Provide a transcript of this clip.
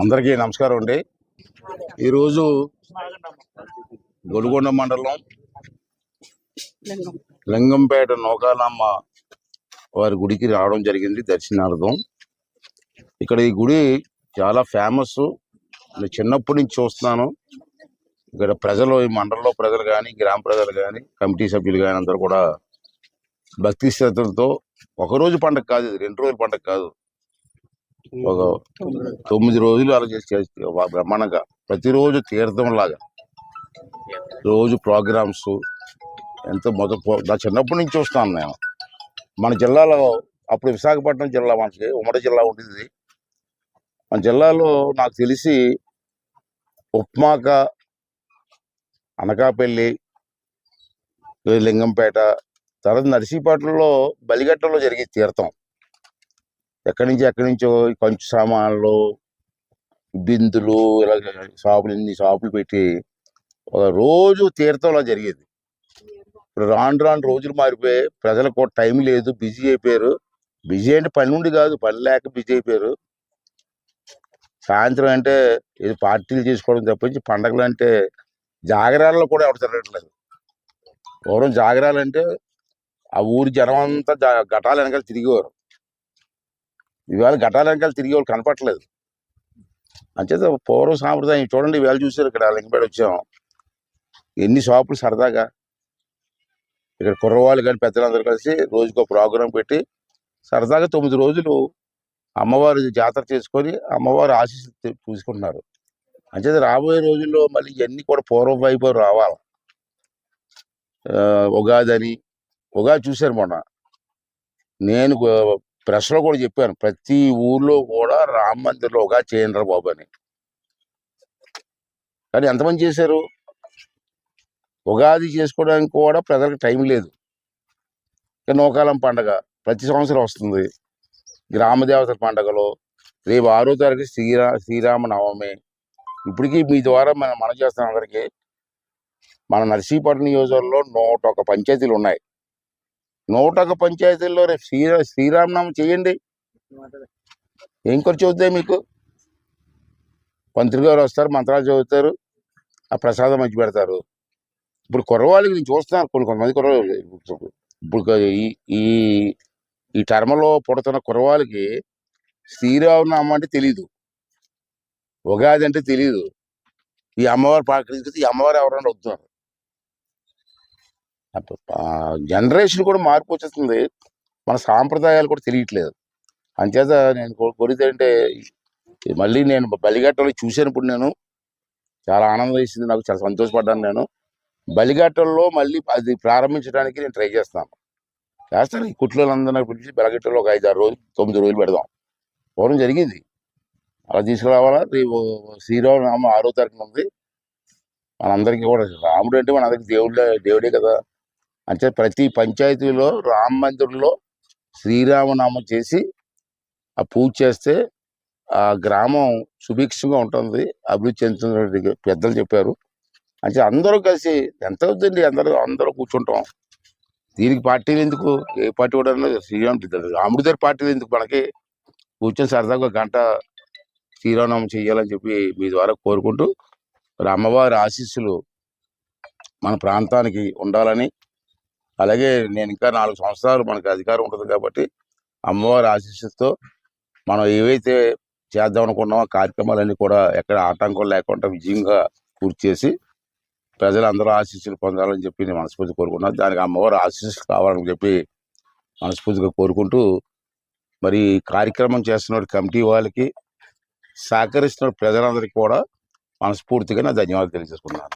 అందరికీ నమస్కారం అండి. ఈరోజు గొలుగొండ మండలం లింగంపేట నూకాలమ్మ వారి గుడికి రావడం జరిగింది దర్శనార్థం. ఇక్కడ ఈ గుడి చాలా ఫేమస్. నేను చిన్నప్పటి నుంచి చూస్తున్నాను. ఇక్కడ ప్రజలు, ఈ మండలంలో ప్రజలు కానీ, గ్రామ ప్రజలు కానీ, కమిటీ సభ్యులు కానీ అందరూ కూడా భక్తి శ్రద్ధలతో ఒకరోజు పండగ కాదు, ఇది 2 రోజుల పండగ కాదు, ఒక 9 రోజులు అలా చేసి బ్రహ్మాండంగా ప్రతిరోజు తీర్థం లాగా రోజు ప్రోగ్రామ్స్ ఎంతో నా చిన్నప్పటి నుంచి చూస్తాను నేను. మన జిల్లాలో అప్పుడు విశాఖపట్నం జిల్లా, మనకి ఉమ్మడి జిల్లా ఉండేది. మన జిల్లాలో నాకు తెలిసి ఉప్మాక, అనకాపల్లి, లింగంపేట, తర్వాత నర్సీపట్నంలో బలిగట్టలో జరిగే తీర్థం. ఎక్కడి నుంచో కంచు సామాన్లు, బిందులు, ఇలా ఇన్ని షాపులు పెట్టి ఒక రోజు తీర్థంలా జరిగేది. ఇప్పుడు రాను రోజులు మారిపోయి ప్రజలకు టైం లేదు, బిజీ అయిపోయారు. బిజీ అంటే పని నుండి కాదు, పని లేక బిజీ అయిపోయారు. సాయంత్రం అంటే ఇది పార్టీలు చేసుకోవడం తప్పించి పండగలు అంటే జాగరాలలో కూడా ఎవరు తిరగట్లేదు. పూర్వం జాగరాలంటే ఆ ఊరి జనం అంతా ఘటాల వెనకాల తిరిగేవారు. ఇవాళ ఘటాల వెనకాల తిరిగే వాళ్ళు కనపట్లేదు. అంచేత పూర్వ సాంప్రదాయం చూడండి. ఇవాళ చూసారు, ఇక్కడ లింగంపేట వచ్చాం, ఎన్ని షాపులు సరదాగా. ఇక్కడ కుర్రవాళ్ళు కానీ పెద్దలందరూ కలిసి రోజుకో ప్రోగ్రాం పెట్టి సరదాగా 9 రోజులు అమ్మవారి జాతర చేసుకొని అమ్మవారి ఆశీస్సులు చూసుకుంటున్నారు. అంచేత రాబోయే రోజుల్లో మళ్ళీ ఇవన్నీ కూడా పూర్వ వైభవం రావాలి. ఉగాది చూశారు మొన్న. నేను ప్రెస్లో కూడా చెప్పాను, ప్రతి ఊర్లో కూడా రామ మందిర్లో ఉగాది చేయండి రా బాబు అని. కానీ ఎంతమంది చేశారు? ఉగాది చేసుకోవడానికి కూడా ప్రజలకు టైం లేదు. నూకాలం పండగ ప్రతి సంవత్సరం వస్తుంది. గ్రామ దేవతల పండగలో రేపు 6వ తారీఖు శ్రీరామనవమి. ఇప్పటికీ మీ ద్వారా మనం చేస్తాం అందరికీ. మన నర్సీపట్నం నియోజకవర్గంలో 101 పంచాయతీలు ఉన్నాయి. 101 పంచాయతీల్లో రేపు శ్రీరామనవమి చేయండి. ఏం ఖర్చు అవుతాయి మీకు? మంత్రి గారు వస్తారు, మంత్రాలు చదువుతారు, ఆ ప్రసాదం మంచి పెడతారు. ఇప్పుడు కుర్రవాళ్ళకి నేను చూస్తున్నాను, కొంతమంది కుర్రవాళ్ళు ఇప్పుడు ఈ టర్మలో పుడుతున్న కుర్రవాళ్ళకి శ్రీరామనవమి అంటే తెలీదు, ఉగాది అంటే తెలీదు. ఈ అమ్మవారు పాకరించి ఈ అమ్మవారు ఎవరైనా వస్తున్నారు. జనరేషన్ కూడా మార్పు వచ్చేస్తుంది, మన సాంప్రదాయాలు కూడా తెలియట్లేదు. అంచేత నేను కోరితే అంటే మళ్ళీ నేను బలిఘట్టలో చూసినప్పుడు నేను చాలా ఆనందం వేసింది, నాకు చాలా సంతోషపడ్డాను. నేను బలిఘట్టంలో మళ్ళీ అది ప్రారంభించడానికి నేను ట్రై చేస్తాను. ఈ కుట్లందరూ పిలిచి బలిఘట్టంలో ఒక 5-6 రోజులు 9 రోజులు పెడదాం. పూర్వం జరిగింది, అలా తీసుకురావాలా. రేపు శ్రీరామనవమి 6వ తారీఖున ఉంది. మనందరికీ కూడా రాముడు అంటే మనందరికీ దేవుడే కదా. అంటే ప్రతి పంచాయతీలో రామ మందిరంలో శ్రీరామనామం చేసి ఆ పూజ చేస్తే ఆ గ్రామం సుభిక్షంగా ఉంటుంది, అభివృద్ధి చెందుతున్న పెద్దలు చెప్పారు. అంటే అందరూ కలిసి ఎంత అవుతుందండి, అందరూ కూర్చుంటాం. దీనికి పార్టీలు ఎందుకు? ఏ పార్టీ కూడా రాముడి దగ్గర పార్టీలు ఎందుకు? మనకి కూర్చొని సరదాగా 1 గంట శ్రీరామనవమి చెయ్యాలని చెప్పి మీ ద్వారా కోరుకుంటూ, మరి అమ్మవారి ఆశీస్సులు మన ప్రాంతానికి ఉండాలని, అలాగే నేను ఇంకా 4 సంవత్సరాలు మనకి అధికారం ఉంటుంది కాబట్టి అమ్మవారి ఆశీస్సులతో మనం ఏవైతే చేద్దాం అనుకున్నామో కార్యక్రమాలన్నీ కూడా ఎక్కడ ఆటంకం లేకుండా విజయంగా పూర్తి చేసి ప్రజలందరూ ఆశీస్సులు పొందాలని చెప్పి నేను మనస్ఫూర్తిగా కోరుకుంటున్నాను. దానికి అమ్మవారి ఆశీస్సులు కావాలని చెప్పి మనస్ఫూర్తిగా కోరుకుంటూ, మరి కార్యక్రమం చేస్తున్న కమిటీ వాళ్ళకి, సహకరిస్తున్న ప్రజలందరికీ కూడా మనస్ఫూర్తిగా నా ధన్యవాదాలు తెలియజేసుకున్నాను.